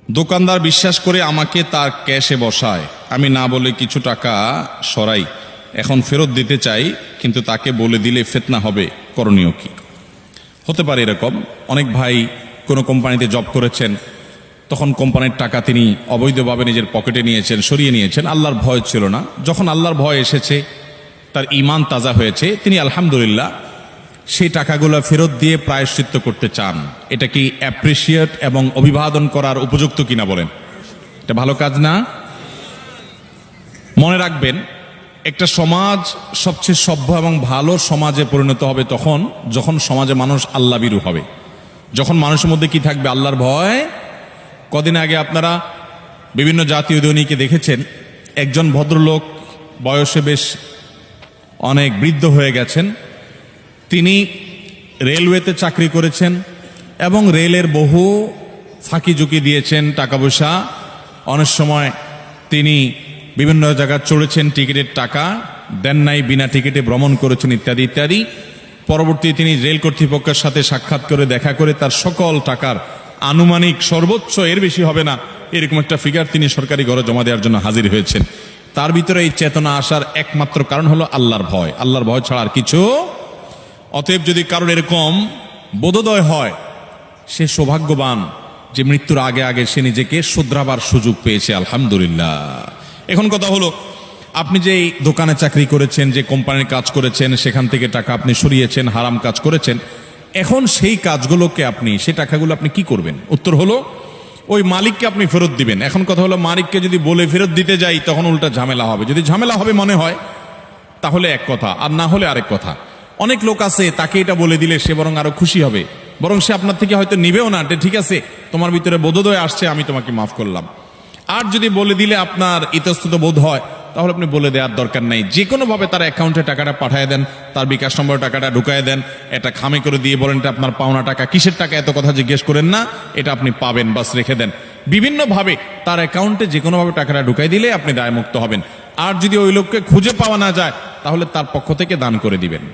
দোকানদার বিশ্বাস করে আমাকে তার ক্যাশে বসায়, আমি না বলে কিছু টাকা সরাই, এখন ফেরত দিতে চাই, কিন্তু তাকে বলে দিলে ফিতনা হবে, করণীয় কি? হতে পারে এরকম, অনেক ভাই কোনো কোম্পানিতে জব করেছেন, তখন কোম্পানির টাকা তিনি অবৈধভাবে নিজের পকেটে নিয়েছেন, সরিয়ে নিয়েছেন, আল্লাহর ভয় ছিল না। যখন আল্লাহর ভয় এসেছে, তার ঈমান তাজা হয়েছে, তিনি আলহামদুলিল্লাহ সেই টাকাগুলো ফেরত দিয়ে প্রায়শ্চিত্ত করতে চান। এটা কি অ্যাপ্রিসিয়েট এবং অভিবাদন করার উপযুক্ত কিনা বলেন? এটা ভালো কাজ না? মনে রাখবেন, একটা সমাজ সবচেয়ে সভ্য এবং ভালো সমাজে পরিণত হবে তখন যখন সমাজে মানুষ আল্লাহ ভীরু হবে, যখন মানুষের মধ্যে কি থাকবে? আল্লাহর ভয়। কদিন আগে আপনারা বিভিন্ন জাতীয় দৈনিকে দেখেছেন, একজন ভদ্রলোক বয়সে বেশ অনেক বৃদ্ধ হয়ে গেছেন, তিনি রেলওয়েতে চাকরি করেছেন এবং রেলের বহু ফাঁকি ঝুঁকি দিয়েছেন, টাকা পয়সা অনেক সময় তিনি বিভিন্ন জায়গায় চড়েছেন, টিকিটের টাকা দেন নাই, বিনা টিকিটে ভ্রমণ করেছেন, ইত্যাদি ইত্যাদি। পরবর্তী তিনি রেল কর্তৃপক্ষের সাথে সাক্ষাৎ করে দেখা করে তার সকল টাকার আনুমানিক সর্বোচ্চ এর বেশি হবে না এরকম একটা ফিগার তিনি সরকারি ঘরে জমা দেওয়ার জন্য হাজির হয়েছেন। তার ভিতরে এই চেতনা আসার একমাত্র কারণ হলো আল্লাহর ভয়, আল্লাহর ভয় ছাড়া আর কিছু। অতএব যদি কারোর এরকম বোধোদয় হয়, সে সৌভাগ্যবান যে মৃত্যুর আগে আগে সে নিজেকে শুধরাবার সুযোগ পেয়েছে, আলহামদুলিল্লাহ। এখন কথা হলো, আপনি যে দোকানে চাকরি করেছেন, যে কোম্পানির কাজ করেছেন, সেখান থেকে টাকা আপনি সরিয়েছেন, হারাম কাজ করেছেন, এখন সেই কাজগুলোকে আপনি, সেই টাকাগুলো আপনি কি করবেন? উত্তর হলো ওই মালিককে আপনি ফেরত দিবেন। এখন কথা হলো, মালিককে যদি বলে ফেরত দিতে যাই তখন উল্টা ঝামেলা হবে। যদি ঝামেলা হবে মনে হয় তাহলে এক কথা, আর না হলে আরেক কথা। অনেক লোক আছে, তাকে এটা বলে দিলে সে বরং আরো খুশি হবে, বরং সে আপনার থেকে হয়তো নিবেও না, ঠিক আছে তোমার ভিতরে বোধোদয় আসছে, আমি তোমাকে মাফ করলাম। আর যদি বলে দিলে আপনার ইতস্তত বোধ হয়, তাহলে আপনি বলে দেওয়ার দরকার নাই, যে কোনোভাবে তার অ্যাকাউন্টে টাকাটা পাঠিয়ে দেন, তার বিকাশ নম্বরে টাকাটা ঢুকায় দেন, এটা খামে করে দিয়ে বলেন এটা আপনার পাওনা টাকা, কিসের টাকা এত কথা জিজ্ঞেস করেন না, এটা আপনি পাবেন, বাস রেখে দেন। বিভিন্নভাবে তার অ্যাকাউন্টে যে কোনোভাবে টাকাটা ঢুকাই দিলে আপনি দায়মুক্ত হবেন। আর যদি ওই লোককে খুঁজে পাওয়া না যায়, তাহলে তার পক্ষ থেকে দান করে দিবেন।